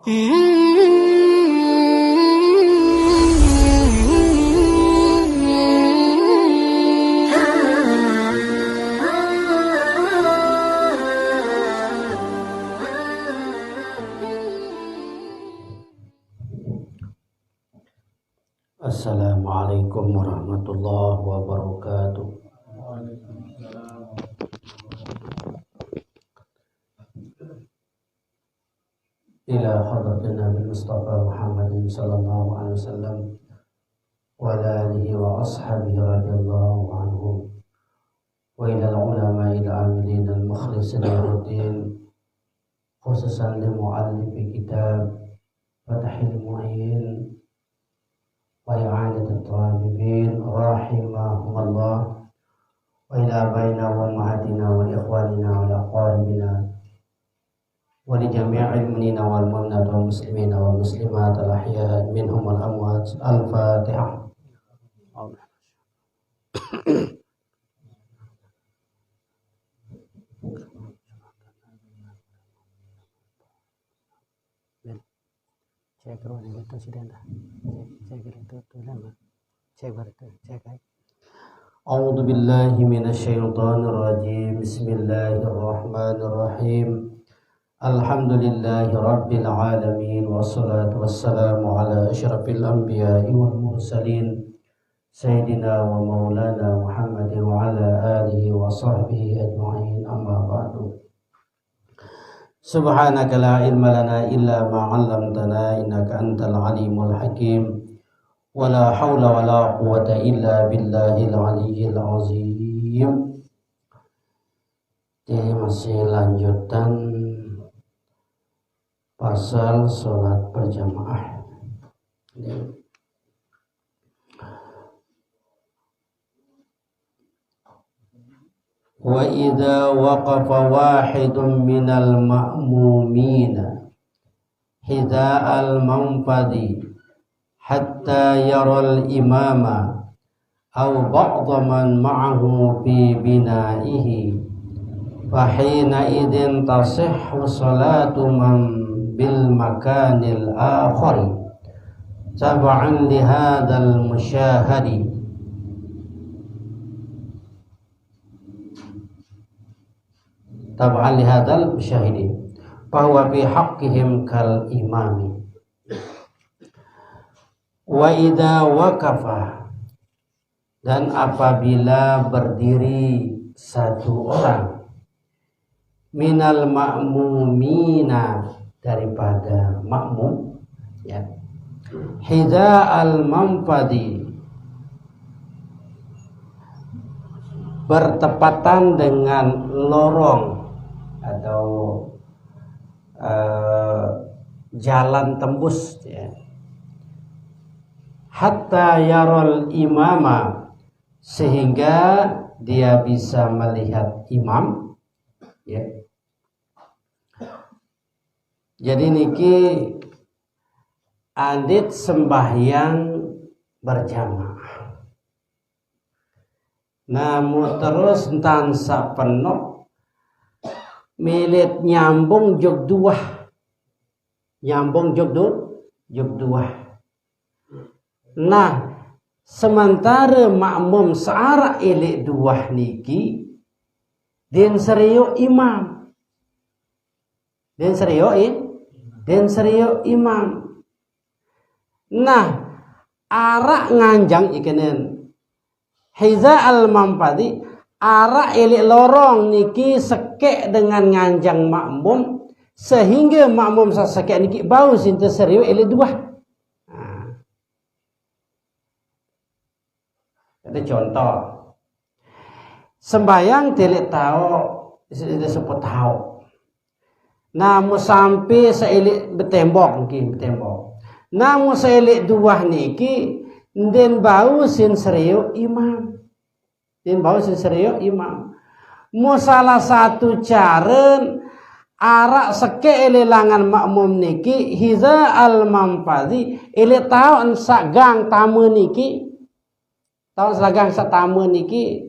Assalamualaikum warahmatullahi wabarakatuh. Ila hadratin Nabi Mustafa Muhammadin sallallahu alaihi wasallam wa alihi wa ashabihi radhiyallahu anhum wa ila ulama ila amilin al-mukhlisin al-rutin khususan li muallifi kitab Fathul Mu'in wa i'anatul talibin rahimahumullah wa ila baina wa ma'atina wa ikhwanina wa aqaribina wa li jami'il mu'minina wal mu'minat wal muslimina wal muslimat al ahya minhum wal amwat. Al-Fatihah. A'udzu billahi minasyaitonir rajim. Bismillahirrahmanirrahim. Alhamdulillahi rabbil alamin wassalatu wassalamu ala asyrafil anbiya'i wal mursalin sayyidina wa maulana Muhammadin wa ala alihi wa sahbihi ajma'in. Amma ba'du. Subhanaka la ilma lana illa ma 'allamtana innaka antal alimul hakim. Wala haula wala quwwata illa billahil aliyyil azim. Jadi masih lanjutan pasal sholat berjamaah. Wa idza waqafa wahidun minal ma'mumina hidha'al manfadi hatta yaral imama aw ba'dha man ma'ahu fi bina'ihi fa hina idin tasihhu salatu man bil makanil akhari tab'an li hadzal musyahadi tab'an li hadzal musyahidi fa huwa fi haqqihim kal imami. Wa idza waqafa, dan apabila berdiri satu orang, minal ma'mumina, daripada makmum, ya, hidha'al manfadi, bertepatan dengan lorong atau jalan tembus, ya. Hatta yarol imama, sehingga dia bisa melihat imam, ya. Jadi niki adit sembahyang berjamaah. Namun terus tansa penuh milit nyambung jog dua, nyambung jog dua. Nah, sementara makmum searah ilik dua niki den seriyo imam, den seriyo imam. Nah, arak nganjang ikenen hiza al manfadi, arak ilik lorong niki sekek dengan nganjang makmum sehingga makmum sasekek niki bau sinta seriyo ilik dua. Ada contoh sembayang telik tahu disebut tahu. Namun sampai seilik bertembok mungkin bertembok. Namun seilik dua niki den bau sin seriyo imam. Den bau sin seriyo imam. Mu salah satu cara arak seke elelangan makmum niki hiza al manfadi ele tahu sak gang tamu niki. Tahun selagang satamu niki,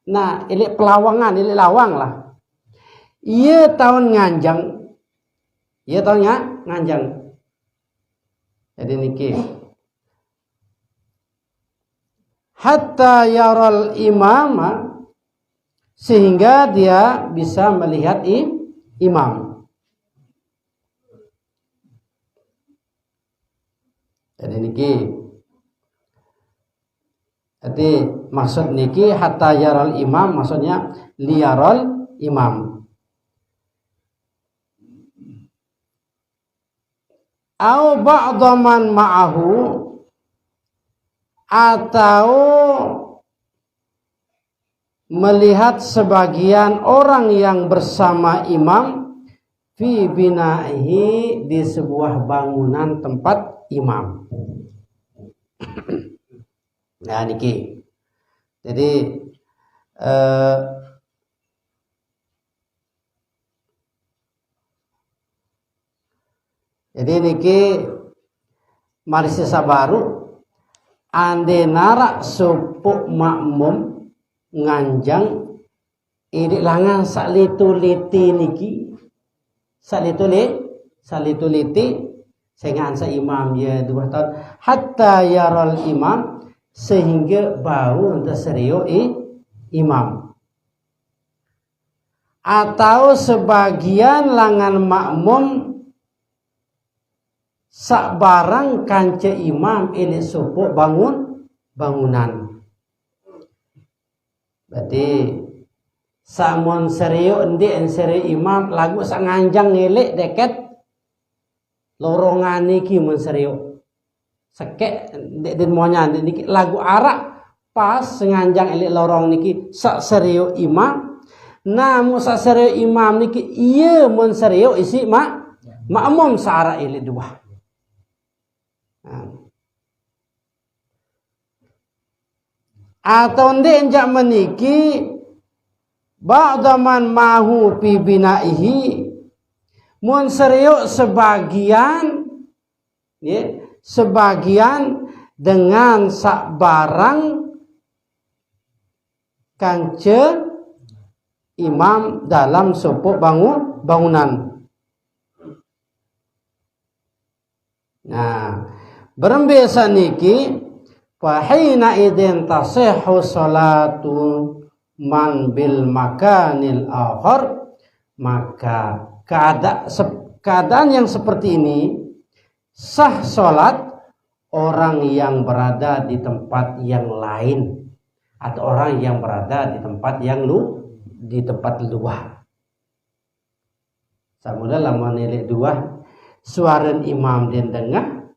nah ini pelawangan, ini lawang lah. Iya tahun nganjang, Jadi niki hatta yaral imama, sehingga dia bisa melihat imam. Jadi niki, jadi maksud niki hatta yaral imam, maksudnya liyaral imam. Au ba'dha man ma'ahu, atau melihat sebagian orang yang bersama imam fi bina'ihi, di sebuah bangunan tempat imam. Nah niki, jadi niki mari sabaru ande narak supuk makmum nganjang ini langan saklituliti niki, saklituliti sengan sa imam ya 2 tahun hatta yaral imam, sehingga bau untuk serio imam. Atau sebagian langan makmum sak barang kance imam ini supuk bangunan. Berarti samun serio endi en serio imam lagu sak nganjang ngelek deket lorongan niki mun serio. Sekek den monya niki lagu arak pas nganjang elek lorong niki sak serio imam. Namun sak serio imam niki iya mun serio isi makmum sara elek 2. Atau ndenjak meniki ba'daman mahu fi bina'ihi, mun serio sebagian ya, sebagian dengan sak barang kance imam dalam supuk bangunan. Nah, berembiasa niki fahina idin tasihhu salatu man bil makanil akhar, maka keadaan yang seperti ini sah salat orang yang berada di tempat yang lain atau orang yang berada di tempat yang luar. Samula lamun nilai 2 suaran imam den tengah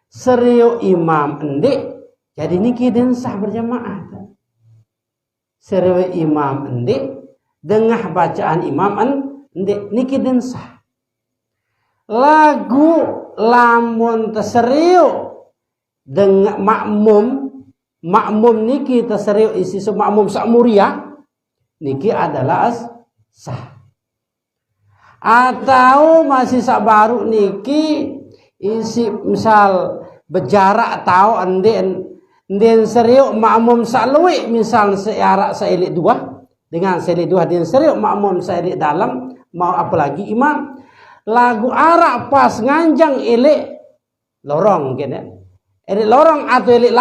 serio imam endek, jadi niki den sah berjamaah. Serio imam endek dengah bacaan imam endek niki den sah. Lagu lamun teserio dengan makmum niki teserio isi makmum sak muria niki adalah sah. Atau masih sak baru niki isi misal berjarak tahu den serio makmum sak luwih, misal searak saelik 2 dengan saelik 2 den serio makmum saelik dalam, mau apalagi imam lagu arak pas nganjang elek lorong kene. Elek lorong atau elek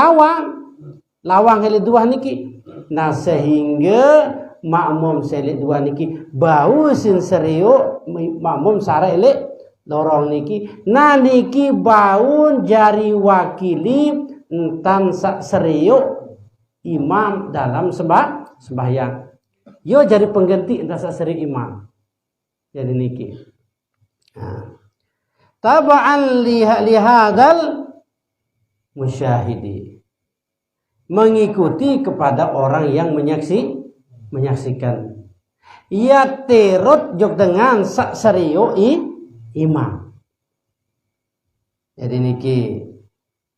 lawang elek 2 niki. Nah sehingga makmum saelik 2 niki bau sin serio makmum sare elek lorong niki. Nah niki bau jari wakili entan sak serio imam dalam sembahyang. Yo jadi pengganti entan sak serio imam. Jadi niki. Nah, taba'an lihadal musyahidi, mengikuti kepada orang yang menyaksikan. Ia terut jok dengan sak serio imam. Jadi niki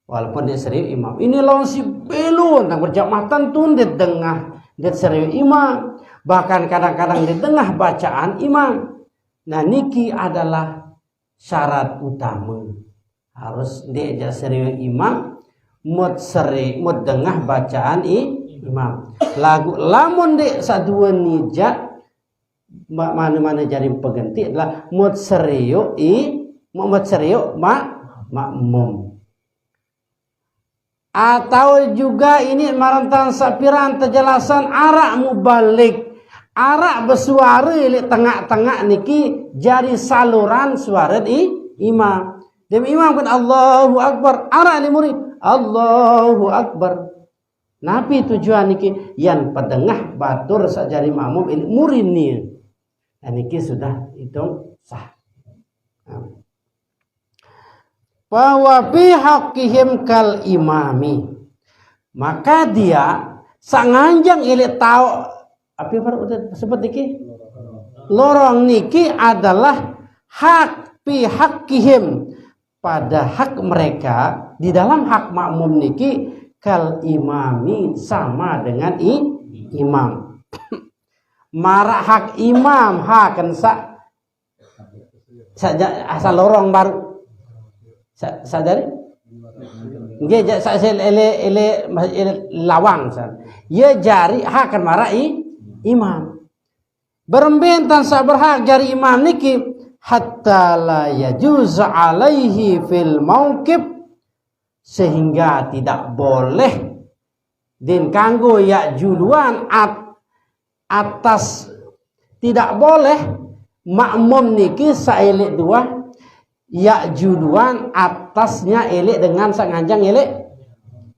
walaupun dia serio imam, ini lawan si belum tentang berjamatan tun di tengah dia serio imam, bahkan kadang-kadang di tengah bacaan imam. Nah niki adalah syarat utama, harus dia serio imam mut dengah bacaan imam. Lagu lamun dek sadua nijat mana-mana jadi pengganti adalah mut serio makmum. Atau juga ini marantan sapiran terjelasan arak mubalik. Arak bersuara di tengah-tengah niki jadi saluran suara di imam. Dem imam kan Allahu Akbar, arak ni murid Allahu Akbar. Nabi tujuan niki yang pedengah batur sajari makmum ini murid ni. Dan niki sudah hitung sah. Bahwa bihaqihim kal imami, maka dia sanganjang ilik tahu apa baru udah seperti niki lorong niki adalah hak bihaqihim pada hak mereka di dalam hak makmum niki kal imami sama dengan imam. Marak hak imam hakan saja asal lorong baru sadari dia ele lawang ya jari hakan marai imam berembentan saberhak jari imam niki hatta la yajuz alaihi fil mauqif, sehingga tidak boleh din kanggo ya juluan atas, tidak boleh makmum niki saelik dua ya juluan atasnya elek dengan sanganjang elek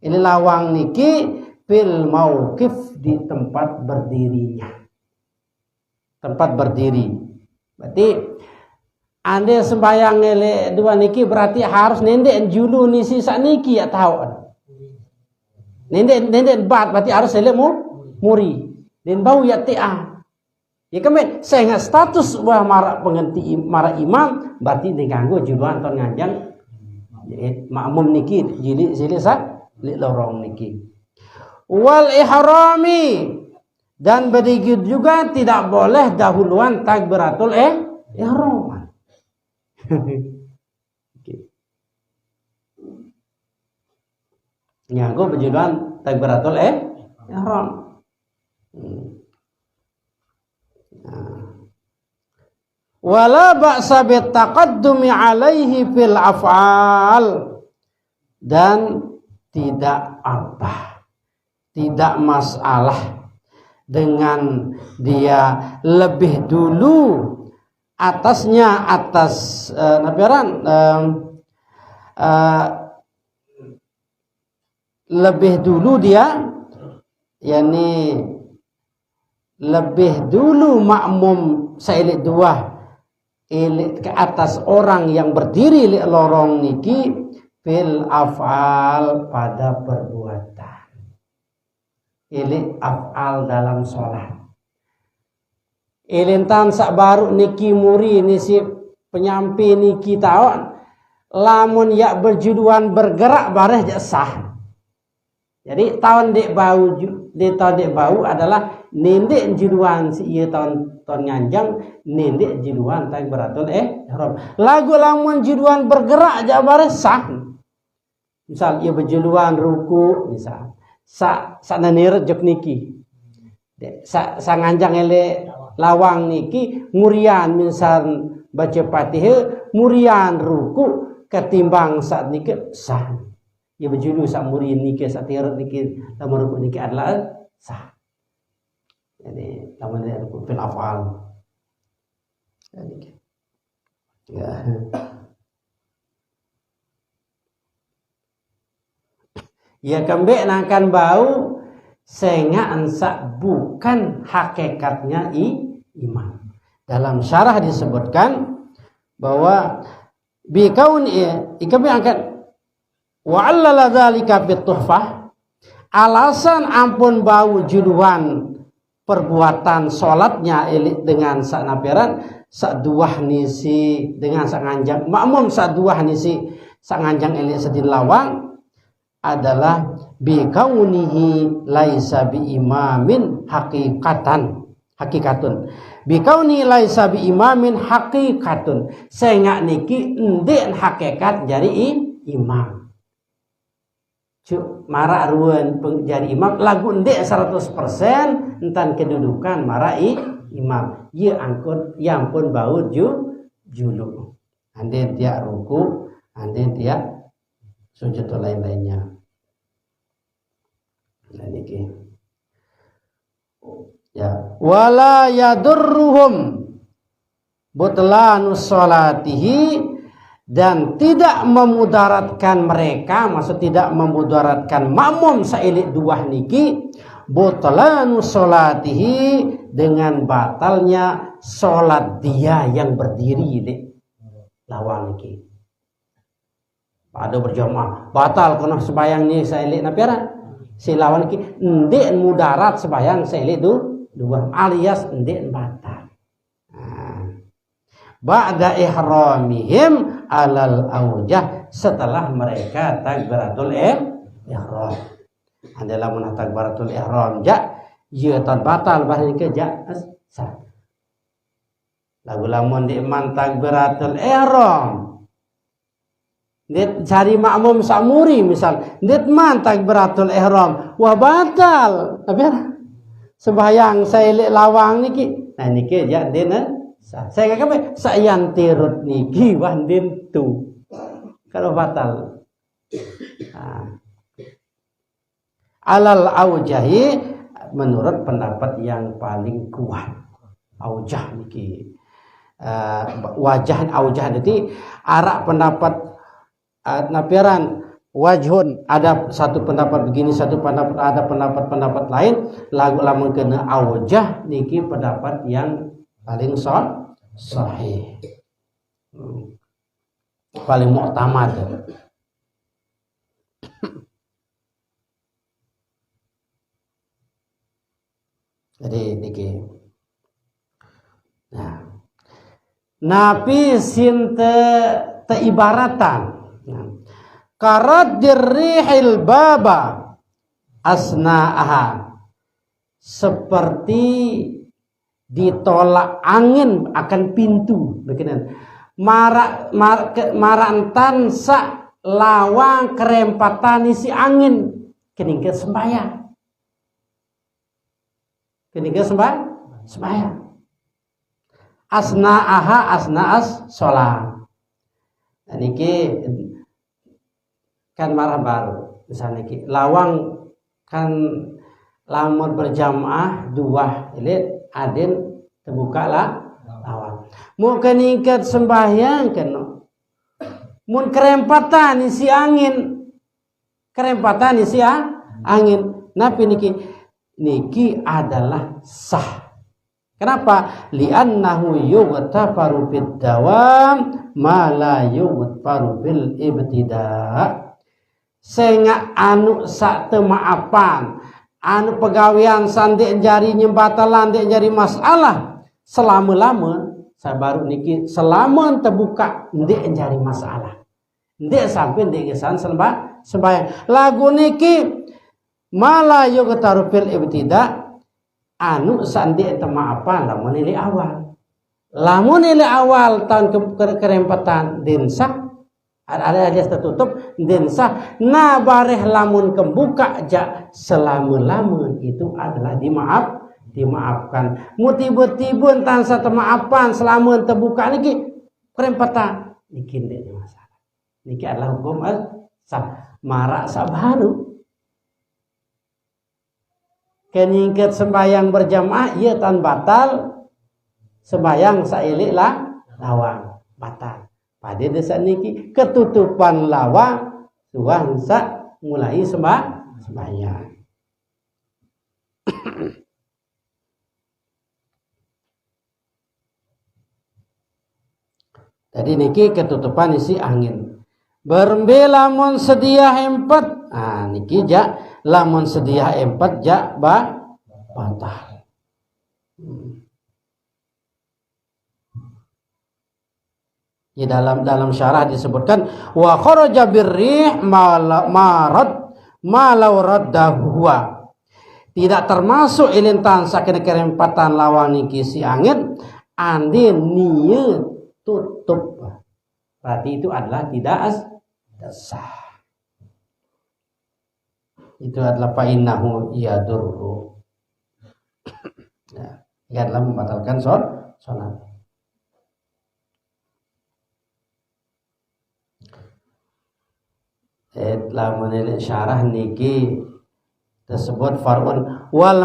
lawang niki fil mauqif, di tempat berdirinya, tempat berdiri. Berarti anda sembayang elek dua niki berarti harus nendek julu ni sisa niki ya tahu nendek bat berarti harus elek muri dan bau ya ti'ah. Ya kemudian saya ingat status wah marak pengganti marak imam berarti diganggu juluan ton ngajang makmum niki jadi silisa lorong niki. Wal ihrami, dan begitu juga tidak boleh dahuluan takbiratul ihram. Nganggo berjuluan takbiratul ihram. Wala ba'sa bitaqaddumi alaihi fil af'al, dan tidak tidak masalah dengan dia lebih dulu atasnya atas nabiran lebih dulu dia yakni lebih dulu makmum sailik dua ke atas orang yang berdiri li lorong niki fil af'al, pada perbuatan ili af'al dalam sholat. Ilintan sak baru niki muri nisi penyampi niki tawon lamun ya berjuduan bergerak bareh jak sah. Jadi tahun dek bau di tahun dek bau adalah nindek juduan si iya tahun nganjang nindek juduan takbiratul ihram. Lagu lamun juduan bergerak jak bareh sah. Misal ia berjuduan ruku misal sa nanir jok niki. Sa nganjang ele lawang niki murian misal baca Fatihah murian ruku ketimbang saat niki sah. Ia berjulu sak muri niki sak tirat niki lamun ruku niki adalah sah. Jadi lamun dia ruku fil afal. Ya. Ya kembek nakan bau sehingga ansak bukan hakikatnya imam. Dalam syarah disebutkan bahwa bikaun kami angkat wa allala dzalika fit tuhfah, alasan ampun bau juduan perbuatan salatnya dengan sak naperan sak duah nisi dengan sak nganjang makmum sak duah nisi sak nganjang elik sedin lawang adalah bikaunihi laisa bi imamin hakikatun bikauni laisa bi imamin hakikatun, sehingga niki ndek hakikat jadi imam. Cuk marak ruan jadi imam lagu ndek 100% entan kedudukan marak imam. Ye angkut yang pun bau julu. Ande dia ruku, ande dia sujud lain-lainnya. Nah niki. Ya, wala yadurruhum butlanus sholatihi, dan tidak memudaratkan mereka, maksud tidak memudaratkan makmum sailik dua niki butlanus sholatihi, dengan batalnya sholat dia yang berdiri di lawang niki. Ada berjamaah batal kono sembayang ni sailik napiara si lawan ki ndek mudarat sembayang sailik dua alias ndek batal. Ba'da ihramihim alal aujah, setelah mereka takbiratul ihram. Adalah mun takbiratul ihram ja ye tan batal bahari ke ja sah. Lagu lamun di man takbiratul ihram dit cari makmum samuri misal dit man takbiratul ihram wah batal tapi sembahyang saya lawang niki. Nah niki ja dena saya kata sayan tirut niki wandin tu kalau batal. Alal aujahi, menurut pendapat yang paling kuat. Aujah niki wajah aujah itu arak pendapat napiaran wajhun, ada satu pendapat begini, satu pendapat, ada pendapat lain. Lagu lamun kena aujah niki pendapat yang paling sahih, paling muktamad. Jadi niki nah napi sinte teibaratan karat dirrihil baba asna'aha, seperti ditolak angin akan pintu begini. Marantan sa lawang kerempatan isi angin kening ke sembahyang, kening ke sembahyang. Asna'aha asna'as sholat. Nah, niki kan marah baru misalnya niki lawang kan lamun berjamaah dua ini adin terbuka lah lawang mau keningkat sembahyang kan mun kerempatan isi angin, kerempatan isi angin napi niki adalah sah. Kenapa? Li'annahu yughtafaru bid dawam ma la yughtafaru bil ibtida'. Sehingga anu sak temaapan, anu pegawean sandek jari nyembatalan dek jari masalah selama-lama saya baru niki selama terbuka ndek jari masalah. Ndek sampai ndek kesan sembahyang. Lagu niki ma la yughtafaru bil ibtida' anu sandi eta maafan lamun nilai awal tahun kerempatan densah ada tertutup densah nah bareh lamun kebuka ja selama-lama itu adalah dimaafkan. Mu tiba-tiba tan satu maafan selama terbuka niki kerempatan niki ndek masalah. Niki adalah hukum sah marak sabaru. Keningkat sembahyang berjamaah ia tan batal, sembahyang sailik lah lawang batal. Pada desa niki ketutupan lawang suang sa mulai sembahyang. Tadi niki ketutupan isi angin. Berembe lamun sedia empat. Ah niki ja lamun sedia empat ja batal. Di dalam syarah disebutkan wa kharaja birrih malau raddahuwa. Tidak termasuk ilintan saking kerempatan lawan niki si angin andin nieu tutup. Berarti itu adalah tidak sah. Itu adalah fa'innahu yadurru. Ya, ia adalah membatalkan sholat. Lamun syarah niki tersebut far'un. Wal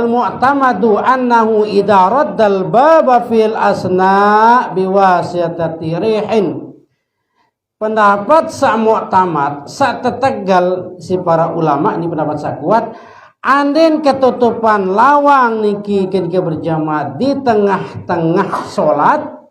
mu'tamadu annahu idza raddal baba fil asna biwasitati rihin. Pendapat sa mu'tamad, sa tetegal si para ulama, ini pendapat sa kuat, andin ketutupan lawang niki ketika berjamaah di tengah-tengah sholat,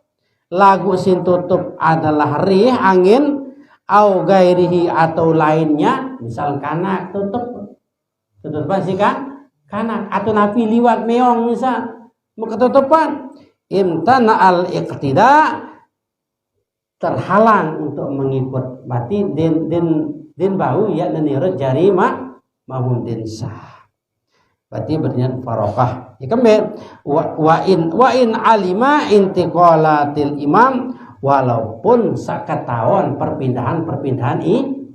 lagu sin tutup adalah rih angin, au gairihi atau lainnya, misal kanak tutupan sih kan, kanak atau napi liwat meong misal, mau ketutupan, imtana al iqtida, terhalang untuk mengikut, berarti din bau ya menurut jari mahum din sah, berarti berniat farokah. Ya kembali wa in alima intiqalatil imam, walaupun sakataon perpindahan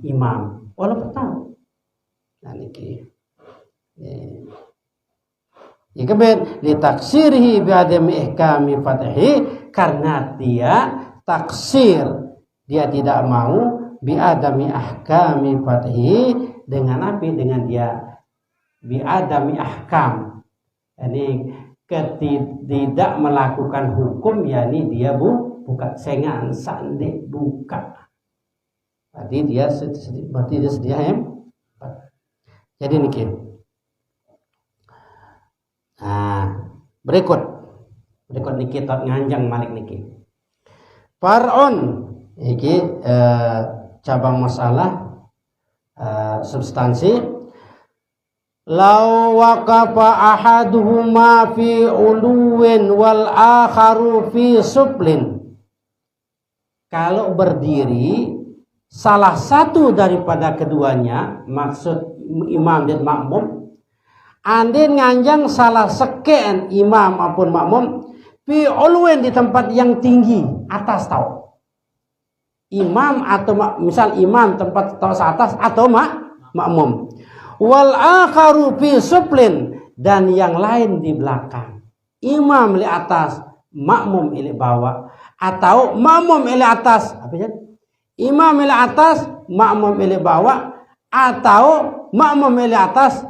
imam, walaupun tahu. Nah niki ya kembali litaksirihi biadami ihkami fatihi, karena dia taksir, dia tidak mau biadami ahkami fatihi, dengan api, dengan dia biadami ahkam, ini tidak melakukan hukum, yakni dia buka sengan sandi buka, berarti dia sedia jadi niki. Nah berikut niki tak nganjang malik niki far'un, iki cabang masalah substansi. Law waqafa ahaduhuma fi uluwin wal akharu fi suplin. Kalau berdiri salah satu daripada keduanya, maksud imam dan makmum, andin nganjang salah seken imam maupun makmum, fi uluwin di tempat yang tinggi, atas tahu. Imam atau misal imam tempat tahu atas atau makmum. Wal akharu fi suplin, dan yang lain di belakang. Imam di atas, makmum di bawah, atau makmum di atas, apa ya? Imam di atas, makmum di bawah, atau makmum di atas,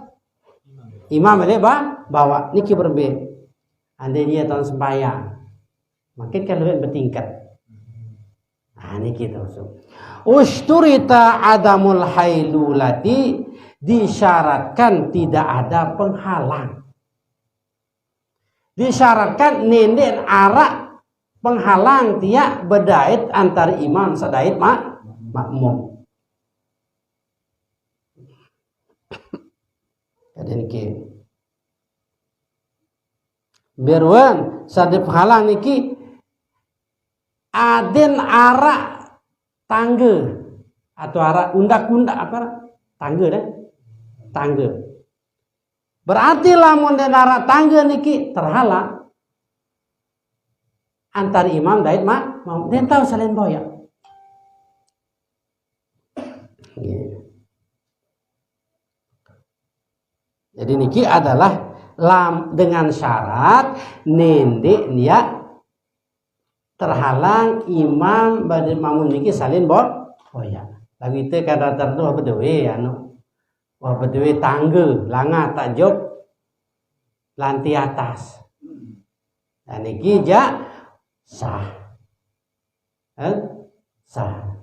imam di bawah. Niki berbeda. Andai dia tahun sembahyang, makin kan lebih bertingkat. Nah niki terus. Usturita adamul hailulati, disyaratkan tidak ada penghalang. Disyaratkan nenden arak penghalang tiak bedait antar imam sadait makmum. Jadi niki berwan sadip penghalang niki aden arak tangga atau arak undak-undak apa tangga deh. Tangga. Berarti lamun dan arak tangga niki terhalang antar imam dait makmum, dia tahu salin boya. Jadi niki adalah dengan syarat nende dia terhalang imam badai makmum niki salin boya. Lagi itu kada tertuh bedewe anu. Wah bedewe tangga, langa tak jok lantai atas. Dan niki sah. Sah.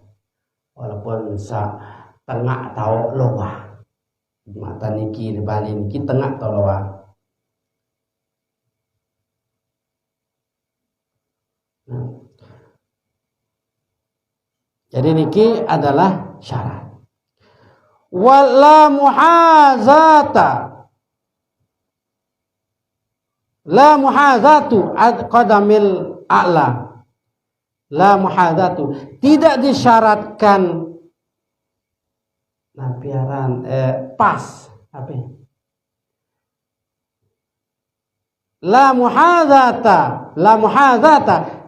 Walaupun sah tengah atau loa. Mata niki dibalik niki tengah atau loa. Jadi niki adalah syarat. Wala muhazatu qadamil a'la. La muhazatu, tidak disyaratkan napiaran pas apa? La muhazata,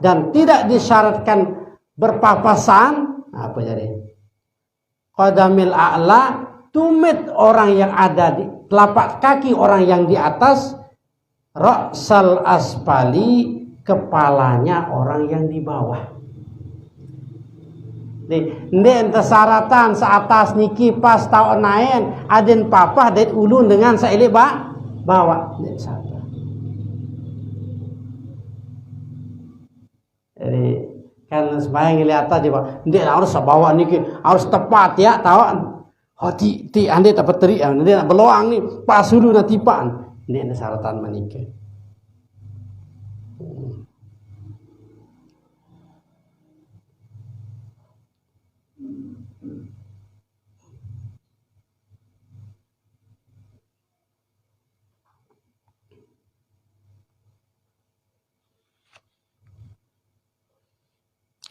dan tidak disyaratkan berpapasan, apa jadi? Qadamil a'la, tumit orang yang ada di telapak kaki orang yang di atas, ra'sal asfali, kepalanya orang yang di bawah. Ndek ente syaratan seatas niki pas tahun naen aden papah dan ulun dengan saile bawa ndek syarat. Jadi kan sembahyang lihat aja Pak. Ndek harus bawa niki harus tepat ya tahu. Oh ti ande dapat teri ande beloang nih pas dulu nanti pan. Ndek syaratan menikah.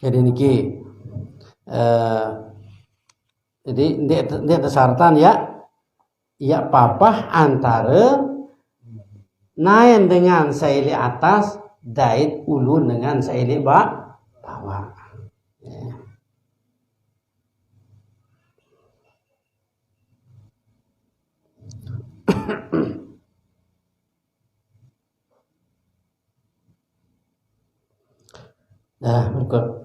Jadi niki jadi dia syaratan ya papah antara naen dengan saili atas dait ulun dengan saili bawah. Ya. Nah, berikut.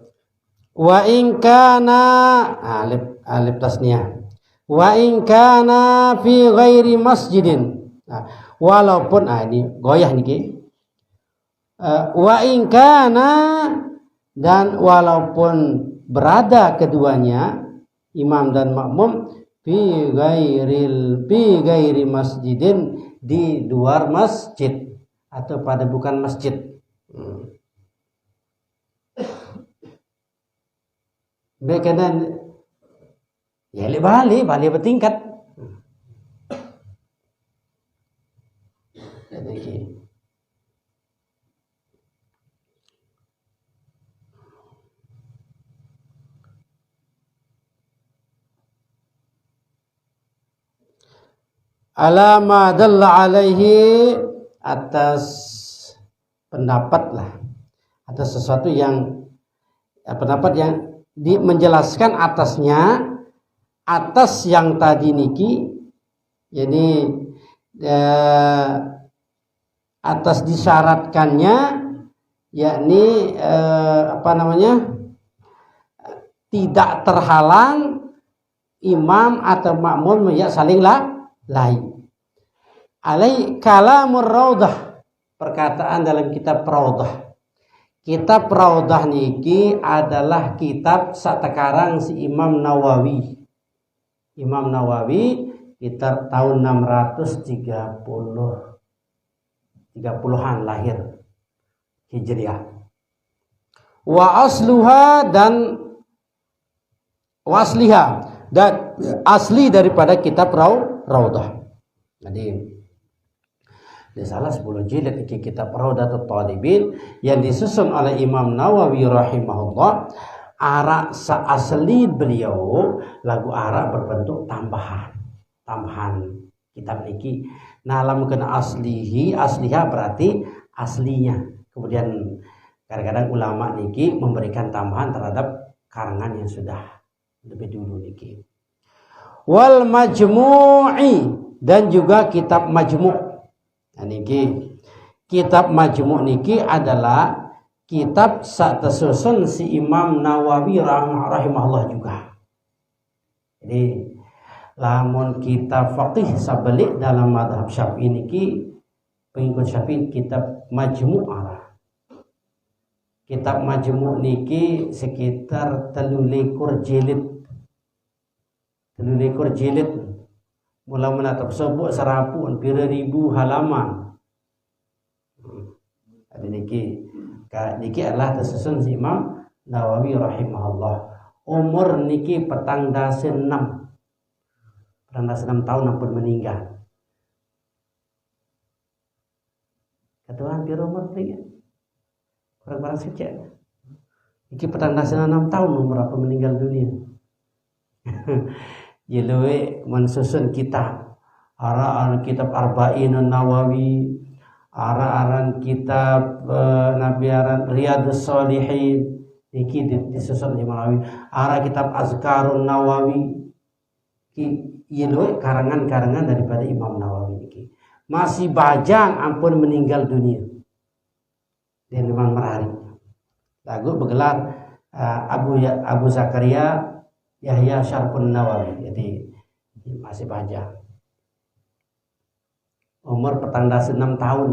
Wa in kana alif tasniyah. Wa in kana fi ghairi masjidin. Nah, walaupun ini goyah niki. Wa in kana dan walaupun berada keduanya imam dan makmum fi ghairi masjidin di luar masjid atau pada bukan masjid. Bekanan ya balik bertingkat. Alama dalla alaihi atas pendapat lah, atas sesuatu yang pendapat yang menjelaskan atasnya atas yang tadi niki, jadi atas disyaratkannya yakni tidak terhalang imam atau makmum ya saling lain. Alai kalamur raudah, perkataan dalam kitab Raudah. Kitab Raudah niki adalah kitab satekarang si Imam Nawawi. Imam Nawawi kitab tahun 630-an lahir Hijriah. Wa asluha dan wasliha dan asli daripada kitab Raudah. Jadi salah 10 jilid iki kitab Raudatul Talibin yang disusun oleh Imam Nawawi rahimahullah. Arak asli beliau lagu arak berbentuk tambahan kitab niki. Nah lamun kena asliha berarti aslinya. Kemudian kadang-kadang ulama niki memberikan tambahan terhadap karangan yang sudah lebih dulu niki. Wal majmu'i dan juga kitab majmu'. Nah, niki kitab majmu' niki adalah kitab tersusun si Imam Nawawi rahimahullah juga. Jadi lamun kitab faqih sabalik dalam mazhab Syafi'i niki pengikut Syafi'i kitab majmu' arah. Kitab majmu' niki sekitar 13 jilid. Mula menatap sebut serapun pira ribu halaman. Jadi niki adalah tersusun si Imam Nawawi rahimahullah. Umur niki petang dasen 6 tahun ampun meninggal. Katuan pira umur niki? Barang secek. Niki petang dasen 6 tahun umur apa meninggal dunia. Jelwe mensusun kitab araan kitab Arba'inun Nawawi, araan kitab Nabiaran Riyadus Shalihin niki disusun Imam Nawawi, araan kitab Azkarun Nawawi jelwe karangan-karangan daripada Imam Nawawi niki. Masih bajang ampun meninggal dunia. Dan memang merari. Lagu bergelar Abu Zakaria Yahya Syarfun Nawawi, jadi masih baca. Umur petangdas 6 tahun.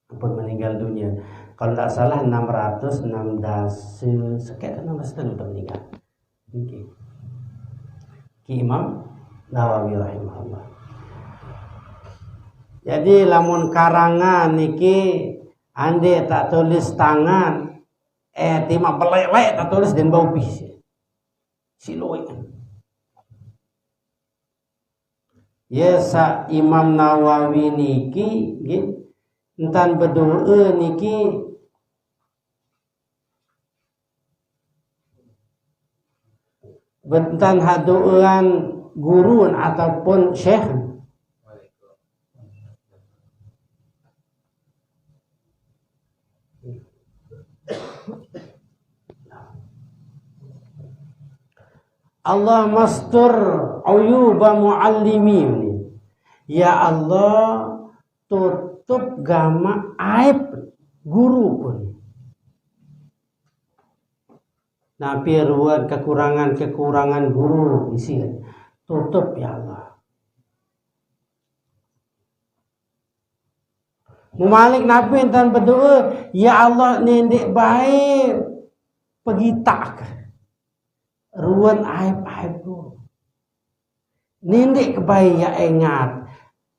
Ampun meninggal dunia. Kalau tidak salah 616 sekitar 16 tahun sudah meninggal. Ki Imam Nawawi rahimahullah. Jadi lamun karangan niki ande tak tulis tangan tima belek-lek tak tulis dan bau bis. Siloi. Sa Imam Nawawi niki nggih entan berdoa niki bentan hadoan guru ataupun syekh. Allah mastur uyuba muallimin. Ya Allah tutup gama aib guru pun. Nah, piruan kekurangan guru isi tutup ya Allah. Mumalik nabi entan berdoa, ya Allah nendek baik pergi tak ruan aib-aib guru. Nendek kebaik ya ingat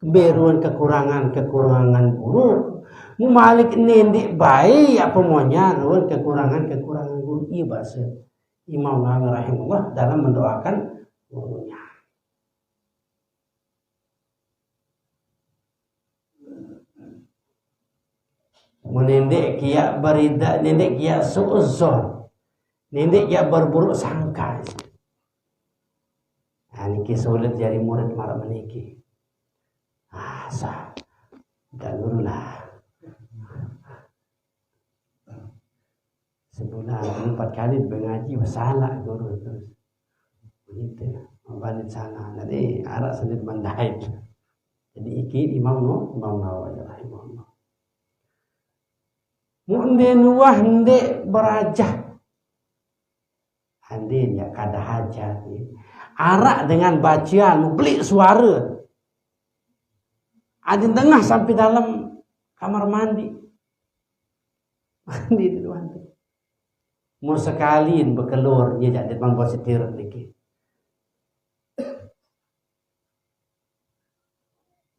beruan kekurangan guru. Mumalik nendek baik ya pemonya ruan kekurangan guru. Iya bahasa Imam Nawawi rahimahullah dalam mendoakan gurunya. Menendek kia berida, nendek kia suuzon, nendek kia berburuk sangka. Nah, niki sulit jadi murid marah meniki. Sah, dan dulu lah. Sebulan 4 kali mengaji salah guru terus. Begitu, membalik sana. Nanti arah sendiri mandai. Jadi iki Imam Nawawi rahimahullah. Munde nuah hende berajah. Hande ya kada hajat. Arak dengan bacaan beli suara. Adin tengah sampai dalam kamar mandi. Mandi di luar. Mur sekalian bekelur ya jadi bang positif niki.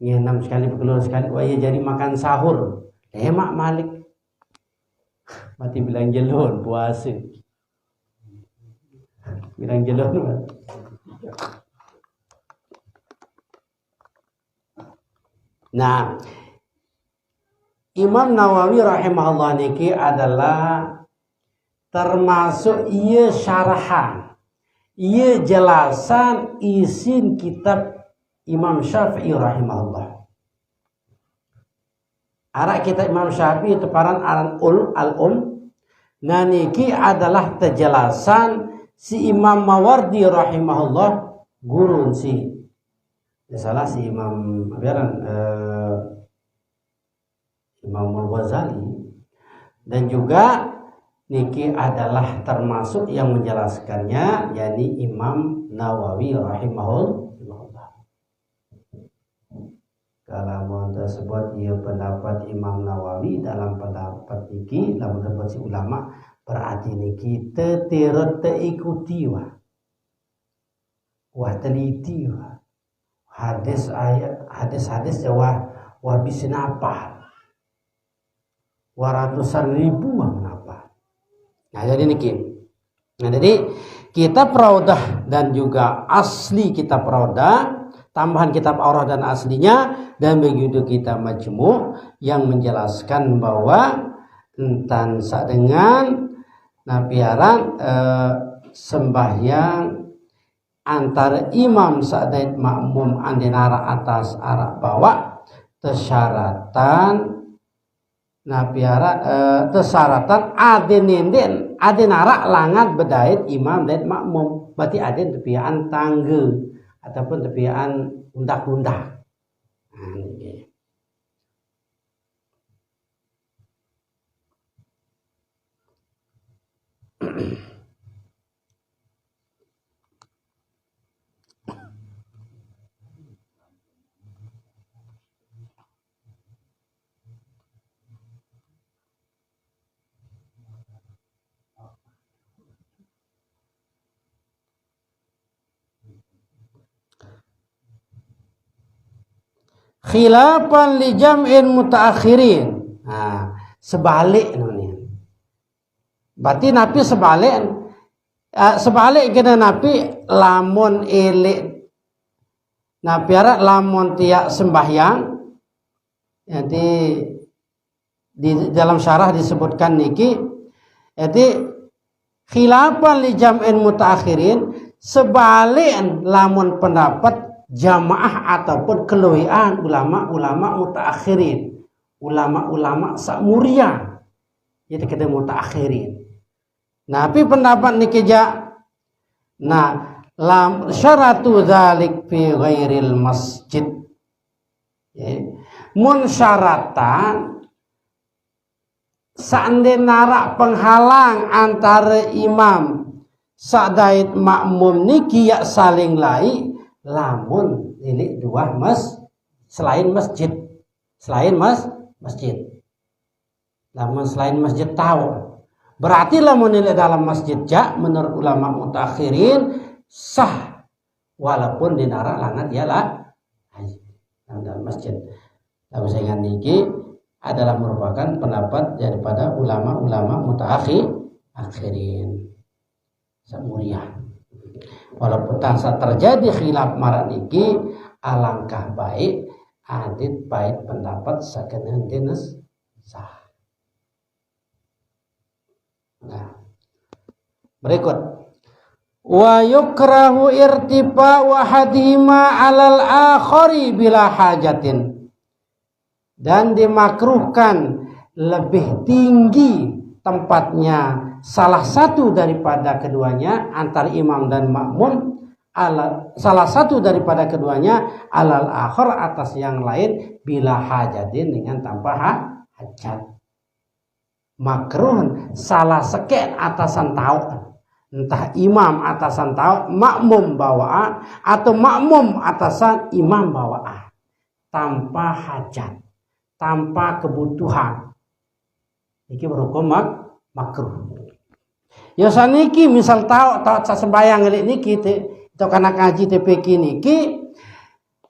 Ya 6 sekali bekelur sekali. Wah ya jadi makan sahur. Emak Malik. Mati bilang jelon puasa. Bilang jelon. Nah, Imam Nawawi rahimahullah niki adalah termasuk ia syarahan, ia jelasan isin kitab Imam Syafi'i rahimahullah. Arak kitab Imam Syafi'i teparan al-um. Nah niki adalah penjelasan si Imam Mawardi rahimahullah gurun si. Salah si Imam Imam Al-Ghazali. Dan juga niki adalah termasuk yang menjelaskannya yakni Imam Nawawi rahimahullah. Kalau tersebut ia pendapat Imam Nawawi dalam pendapat niki dalam pendapat si ulama berarti niki tertirut terikuti wah teliti wah hadis ayat hadis wah bisa napa ratusan ribu menapa. Nah jadi niki. Nah jadi kitab Raudah dan juga asli kitab Raudah, tambahan kitab Aurah dan aslinya, dan begitu kita Majmu' yang menjelaskan bahwa entan dengan napiaran sembahyang antara imam saat makmum andinara atas arah bawah tersyaratan tersyaratan adenara langat bedait imam dan makmum berarti aden tepian tangga ataupun tepian undak-undak. Nah, ini. khilafan li jam'in mutaakhirin. Nah, sebalik namanya. Berarti napi sebalik kena napi lamun elik napi ara lamun tiak sembahyang. Jadi di dalam syarah disebutkan niki jadi khilafan li jam'in mutaakhirin sebalik lamun pendapat jamaah ataupun keluian ulama-ulama mutaakhirin, ulama-ulama sakmuria. Jadi kita mutaakhirin. Nah, tapi pendapat niki ja nah lam syaratu dzalik fi ghairil masjid. Mun syaratan seandainya narak penghalang antara imam sadait makmum niki ya saling lai lamun milik dua selain masjid lamun selain masjid tahu berarti lamun milik dalam masjid ja menurut ulama mutakhirin sah walaupun dinarak langat ialah dalam masjid. Tapi saya niki adalah merupakan pendapat daripada ulama-ulama mutakhirin samuria. Walaupun tangsa terjadi khilaf marah niki alangkah baik adit baik pendapat sakeun jenis sah. Nah, berikut wa yukrahu irtifa wahadima alal akhari bila hajatin, dan dimakruhkan lebih tinggi tempatnya salah satu daripada keduanya antara imam dan makmum salah satu daripada keduanya alal akhar atas yang lain bila hajatin dengan tanpa hajat. Makruh salah seken atasan tahu, entah imam atasan tahu makmum bawaan atau makmum atasan imam bawaan tanpa hajat, tanpa kebutuhan. Iki berhukum makruh. Ya saniki misal tahu sembayang niki itu kana ngaji TPK niki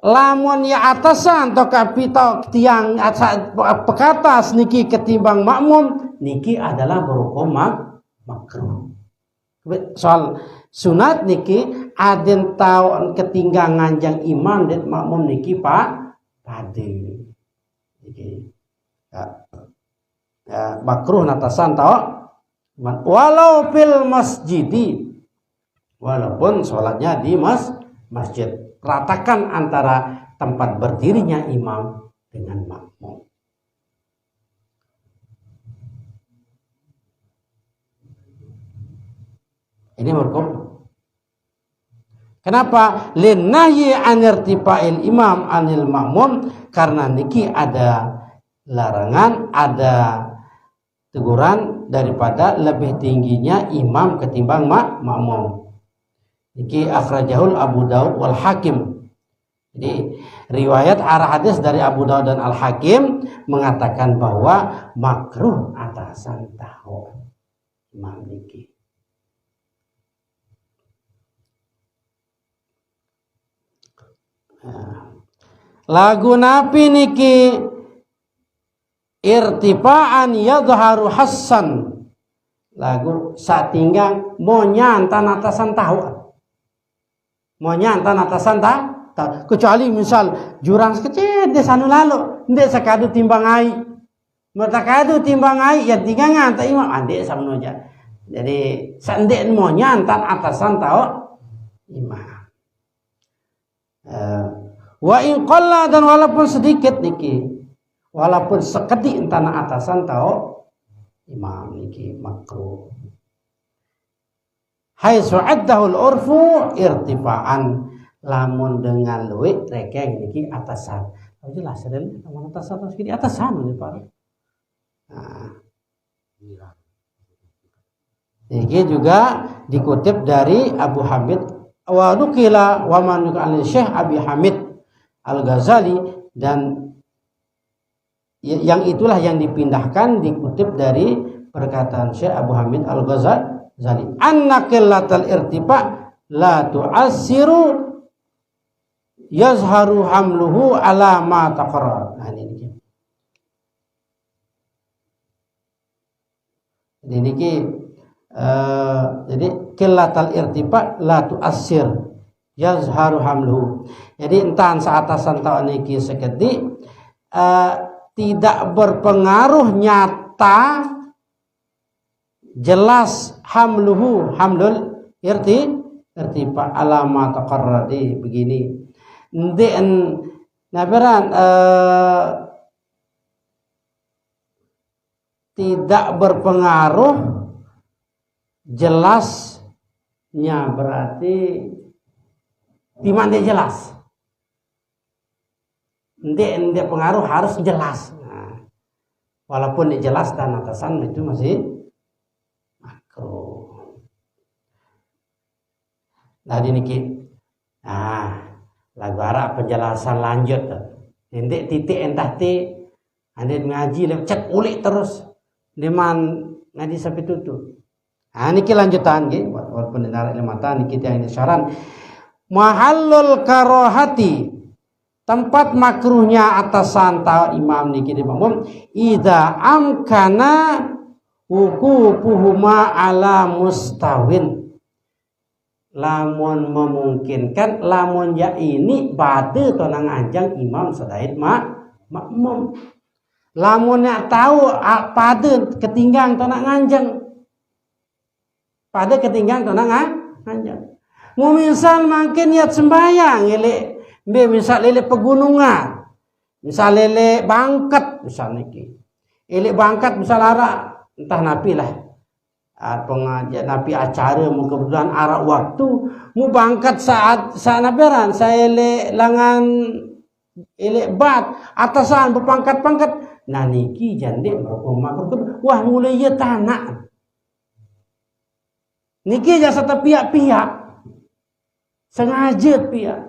lamun ya atasan atau kapita tiang pekatas niki ketimbang makmum niki adalah berhukum makruh. Soal sunat niki aden tahu ketinggang nganjang imam dan makmum niki pade niki ya, makruh natasan tahu walau fil masjidi, walaupun sholatnya di masjid, ratakan antara tempat berdirinya imam dengan makmum. Ini hukum. Kenapa? Linnahyi an irtifa'il imam anil makmum, karena niki ada larangan, ada teguran daripada lebih tingginya imam ketimbang makmum. Niki akhrajahul Abu Daud wal Hakim. Jadi riwayat arah hadis dari Abu Daud dan Al Hakim mengatakan bahwa makruh atasan tahu imam niki. Lagu napi niki irtifaan yadharu hassan, lagu satinggang monyantan atasan tahu, monyantan atasan tahu, kecuali misal jurang sekecil desa nu lalu ndek sakadu timbang ai, mertakadu timbang ai ya tinggangan ta imam ande samnoja, jadi sandek monyantan atasan tahu imam. Wa in qalla, dan walaupun sedikit niki, walaupun sekedik tanah atasan tahu imam niki makruh. Haitsu addahul urfu irtifaan, lamun dengan luwih rekeng niki atasan. Oh jelas dan lamun atasan terus di atasan nih Pak. Nah. Ini juga dikutip dari Abu Hamid wa nukila wa man yuqal Syekh Abi Hamid Al-Ghazali, dan yang itulah yang dipindahkan dikutip dari perkataan Syekh Abu Hamid Al-Ghazali, anna qillatal irtifa la tu'assiru yazharu hamluhu ala ma taqarrar. Nah ini. Jadi qillatal irtifa la tu'assir yazharu hamluhu. Jadi entan saatasan tahu niki sekedik tidak berpengaruh nyata jelas hamluhu hamlul irtifa alama taqarradi begini ndek naberan tidak berpengaruh jelasnya berarti di mana jelas ndek pengaruh harus jelas. Nah, walaupun jelas dan atasan itu masih makruh. Nah niki lagu Arab penjelasan lanjut. Ndek titik entah ti ande ngaji cek ulik terus deman ngaji sampai tutup. Nah niki lanjutan nggih walaupun narik lematan niki yang disyaran mahallul karohati tempat makruhnya atasan tahu imam niki di makmum idza amkana wuqufuhuma ala mustawin lamun memungkinkan lamun ya ini bade tonang anjang imam sadaid makmum lamun nak tahu pada ketinggang tonang anjang pada ketinggang tonang anjang mau misal makin niat sembahyang misal lele pegunungan misal lele bangkat misal niki lele bangkat misal arah entah napi lah pengajian napi acara mau kebetulan arah waktu mau bangkat saat naberan saya le langan bat atasan berpangkat-pangkat nah niki jande makruh wah mulai ya tanah niki jasa pihak-pihak sengaja pihak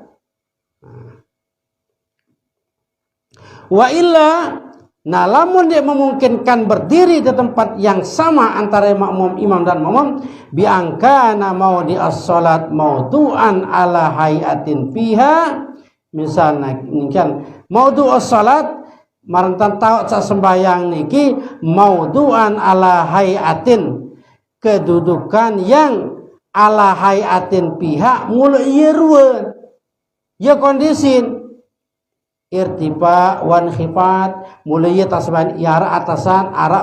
wa illa nah lamun dia memungkinkan berdiri di tempat yang sama antara makmum imam dan makmum biangkana mau di as-salat maudu'an ala hayatin fiha misalnya nikan maudu as-salat marantan tahu sa sembahyang niki maudu'an ala hayatin kedudukan yang ala hayatin fiha mulai yerwe ya kondisi irtifa wan khifat mulai tasban iara atasan arak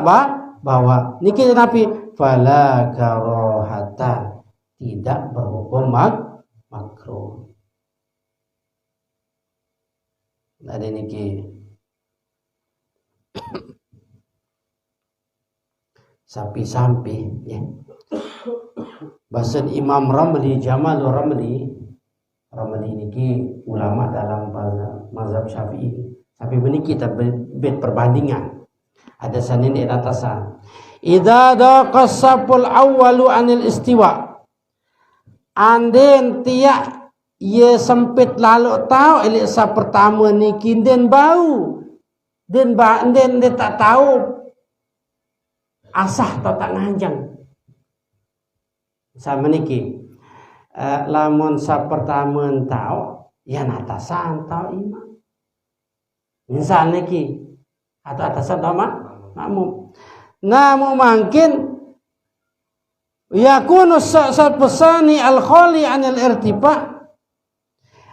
bawah niki nabi fala karohata tidak berhukum makruh. Ada niki sampai ya bahasa Imam Ramli Jamal Ramli niki ulama dalam mazhab Syafi'i. Tapi begini kita bet perbandingan. Ada sanin di atasan. Idza daqas saful awwalu anil istiwa. Anden tiak ye sempit lalu tahu elik saf pertama niki den bau. Den tak tahu asah atau tak nganjang. Sama niki lamun saf pertama tahu ya atasan tahu imam misalnya ki atau atasan tahu makmum nah mau mungkin yakunu saf pesani al khali anil irtifa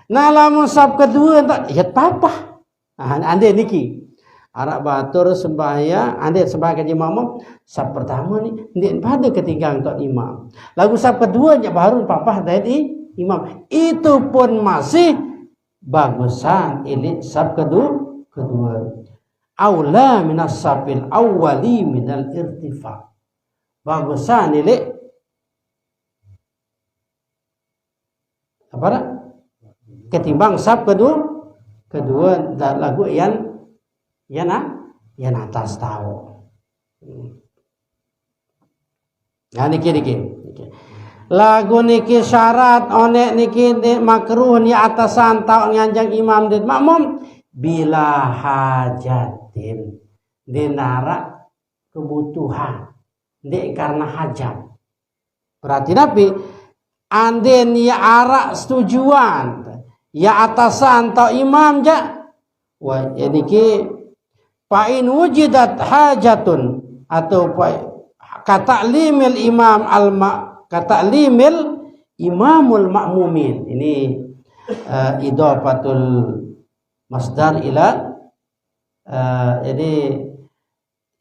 nah lamun saf kedua tak ya papa ande niki arak batur sembahyang ande sembahyang kaji makmum saf pertama ni ndik pada ketinggalan tok imam lagu saf kedua nya baru papa dari imam itu pun masih bagusan ini saf kedua aula minas safil awwali minal irtifa bagusan ini apa ketimbang saf kedua dan lagu yang atas tahu nah niki lagu niki syarat onek niki makruh ni atasan tahu nganjang imam dan makmum bila hajatin dinara kebutuhan dek karena hajat berarti nabi ande ni arak setujuan ya atasan atau imam ja wa yaniki fa in wujidat hajatun atau kata'limil imam kata'limil imamul ma'mumin. Ini idafatul masdar ila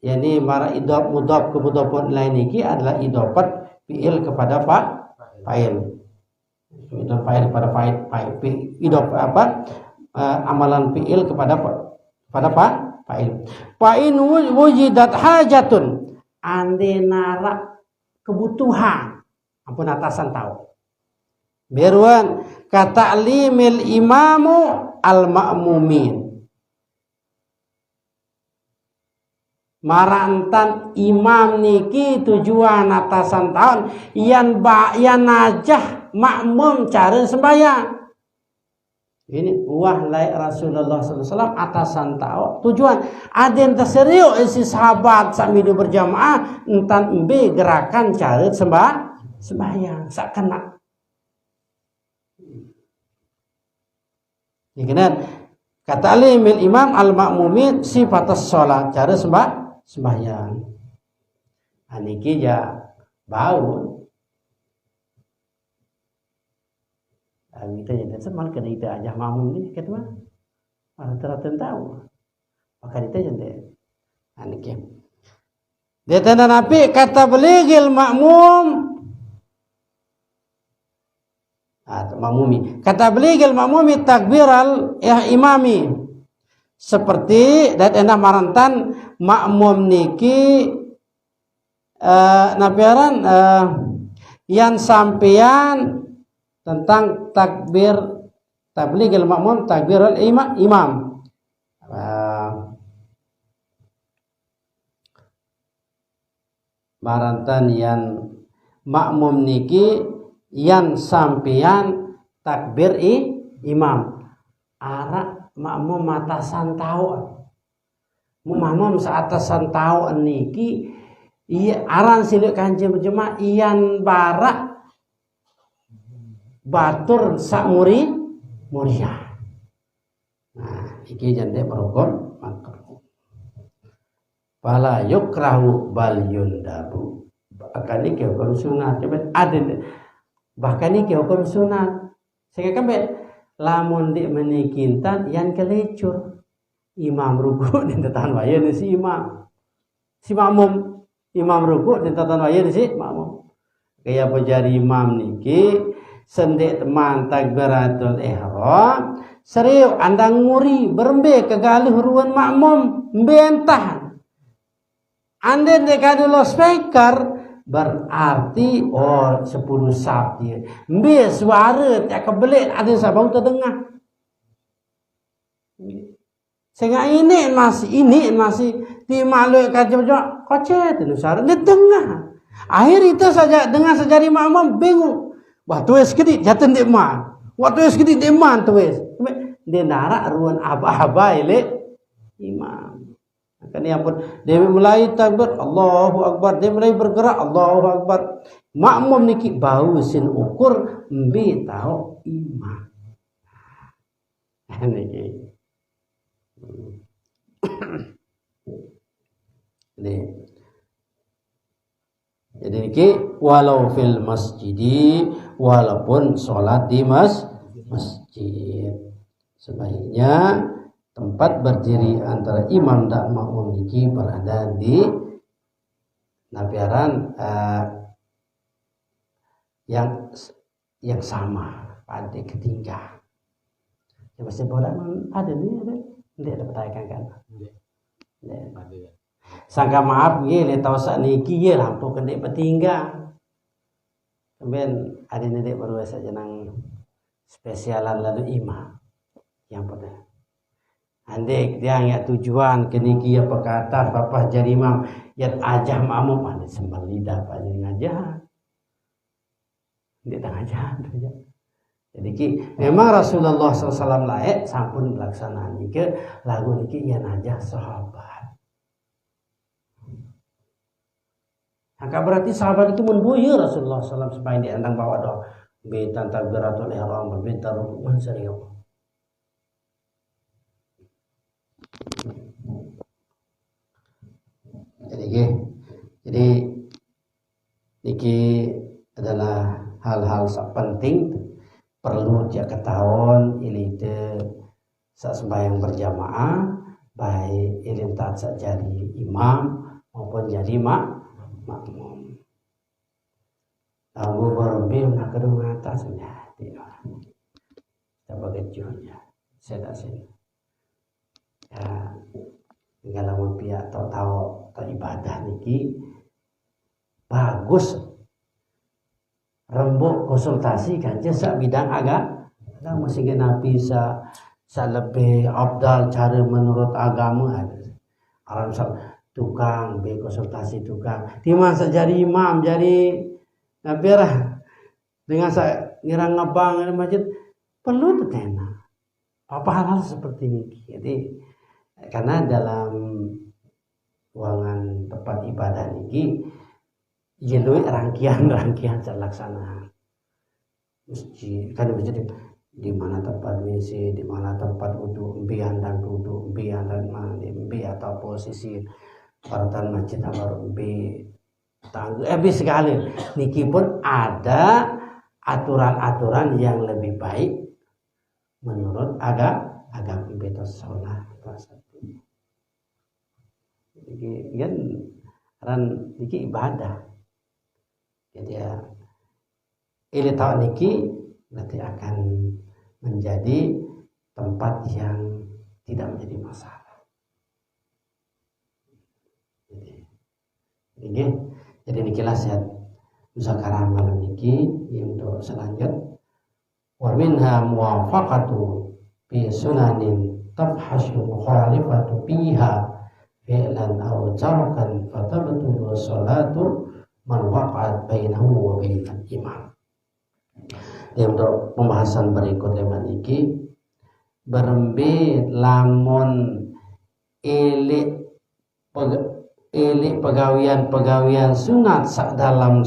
jadi mara idaf mudhaf ke mudhafun lain ini adalah idafat fi'il kepada fa'il. Idaf fa'il pada fa'il idaf amalan fi'il kepada fa'il. Fa'in wujidat hajatun ande nara kebutuhan ampun atasan tahu. Berwan kata'limil imamu al-ma'mumin. Marantan imam niki tujuan atasan tahun yan najah makmum cara sembahyang. Ini wah lai Rasulullah SAW atasan tahu tujuan aden terseriu isi sahabat sami berjamaah entan embe gerakan cara sembahyang sak kena. Ini kata alimil imam al-ma'mumin sifatus sholat cara sembahyang. Aniki ya bau. Kita jadi semal kena kita aja makmum ni kata mah. Rata-rata tahu. Maka kita jadi aniki. Dia tanda nabi kata beligil makmum. Makmumi. Kata beligil makmumi takbiral imami. Seperti dan enak marantan makmum niki nabiaran yang sampean tentang tabligil makmum takbirul imam. Marantan yang makmum niki yang sampean takbir imam. Arak makmum atasan tahu. Makmum seatasan tahu niki iya aran silik kanjeng berjemaah iyan barak batur sak muria. Nah, iki jande perokon makruh. Fala yukrahu bal yundabu. Bahkan iki hukum sunat. Bahkan iki hukum sunat. Sehingga kan lamun di menikintan yang kelecur imam ruku di tatan waya ni si imam si makmum imam ruku di tatan waya ni si makmum kaya pejari imam niki sendek teman takbiratul ihram serius andang muri berembe kegalih ruan makmum mbentah ande dekadulo speaker berarti 10 sabdi mbe suara tak kebelit ada sabau terdengar sehingga ini masih di malu kaca kocet itu suara di tengah akhir itu saja dengan sejari makmum bingung waktu es kedi jatuh di man waktu es kedi di man tu es dia narak ruan aba-aba ile imam. Kan ya pun dia mulai takbir Allahu Akbar, dia mulai bergerak Allahu Akbar. Makmum niki bau sin ukur mbi tahu imam. Niki. Jadi niki walau fil masjidi walaupun sholat di masjid sebaiknya tempat berdiri antara imam dan makmum niki berada di nabiaran yang sama pada ketiga. Ya pasti boleh ada ni ada pertanyaan kan. Sangka maaf ye le tahu sak niki ye lampu kendek bertinggal. Kemudian ada ni dek baru saja nang spesialan lalu imam yang pada andek dia yang tujuan keniki apa kata bapak jadi imam yang ajah makmum ada sembal lidah pak jadi ngajah dia tak ngajah jadi memang Rasulullah SAW layak sampun pelaksanaan niki lagu niki yang ajah sahabat. Maka berarti sahabat itu membuyu Rasulullah SAW supaya dia endang bawa doa betan takbiratul ihram betan rukun serius Jadi niki adalah hal-hal penting perlu dia ketahuan ini te sembahyang berjamaah baik ilim taat jadi imam maupun jadi makmum. Aku berumpi nak kedung atas tidak. Coba kejunya saya tak sini. Ya, kalau pihak tahu ibadah niki bagus. Rembuk konsultasi kan sak bidang agama masih kena bisa lebih abdal cara menurut agama orang tukang konsultasi tukang di masa jadi imam jadi biarlah dengan saya ngirang ngebang di masjid perlu tetena apa hal-hal seperti ini. Jadi karena dalam ruangan tempat ibadah ini jelui rangkaian terlaksana masjid kan masjid di mana tempat WC, di mana tempat wudhu, embian dan mandi, atau posisi paratan masjid baru tangga sekali. Niki pun ada aturan-aturan yang lebih baik menurut agama beta sholat Jadi kan niki ibadah. Jadi ya ini tahun niki nanti akan menjadi tempat yang tidak menjadi masalah. Jadi nikilah sehat muzakarah malam niki untuk selanjutnya. Wa minha muwafaqatu fi sunanin tabhasyu mukhalifatu fiha fi'lan aw tarkan fatabtulu salatu man waqa'at bainahu wa bainal imam. Untuk pembahasan berikut leman iki berembe lamun elik pegawian sunat sak dalam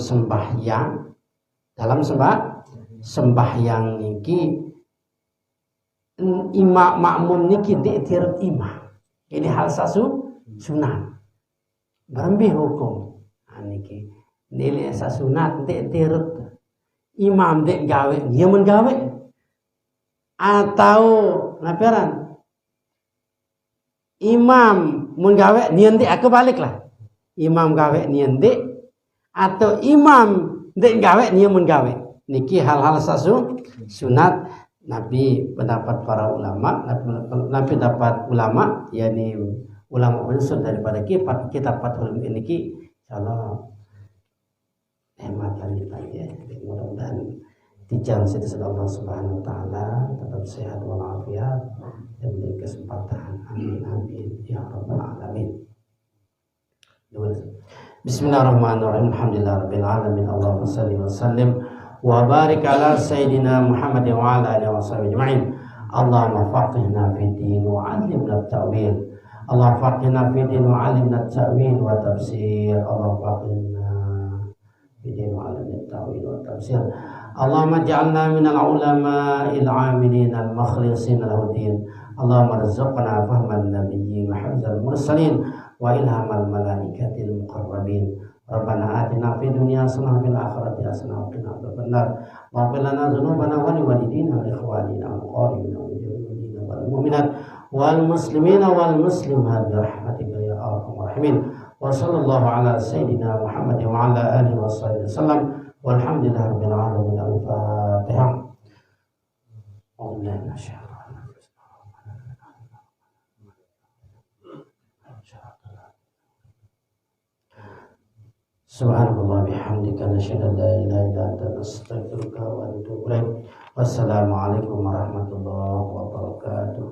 sembahyang niki imam makmum niki diiktirut imam. Ini hal sunat berembe hukum niki nilai sasunat diiktirut imam dek gawe dia menggawe atau laporan imam menggawe nian dek kebaliklah imam gawe nian dek atau imam dek gawe nian menggawe niki hal-hal sunat nabi pendapat para ulama nabi dapat ulama yakni ulama unsur daripada kitab Fathul niki insyaallah hemat lagi ya. Mudah-mudahan dijang siti Allah Subhanahu wa taala tetap sehat walafiat dan diberi kesempatan. Amin ya rabbal alamin. Bismillahirrahmanirrahim. Alhamdulillahirabbil alamin. Allahumma shalli wa sallim wa barik ala sayyidina Muhammad wa ala alihi washabihi ajma'in. Allahumma faqihna fid din wa 'allimna at-ta'wil. Allahumma faqihna fid din wa 'allimna at-ta'wil wa tafsir. Allahumma faqihna fid wa 'allimna at-ta'wil wa tafsir. Allahumma ij'alna minal ulama'il 'amilin al-mukhlisin lahu-din. Allahumma arzuqna fahman nabiyyin wa hifdzal mursalin wa ilhamal malaikatil muqarrabin. Rabbana atina fid dunya hasanah wa fil akhirati hasanah wa qina adzabannar. Waghfir lana dzunubana wa liwalidina wa ikhwanina wal qaribina wal mu'minat wal muslimina wal muslimat bi rahmatika ya arhamar rahimin. Wa sallallahu ala sayyidina Muhammad wa ala alihi wasallam. Walhamdulillahirabbil alamin. Al-Fatihah. Allahu akbar. Subhanallah bihamdika nasyhadu an la ilaha illa anta nastaghfiruka wa natubu ilaik. Wassalamualaikum warahmatullahi wabarakatuh.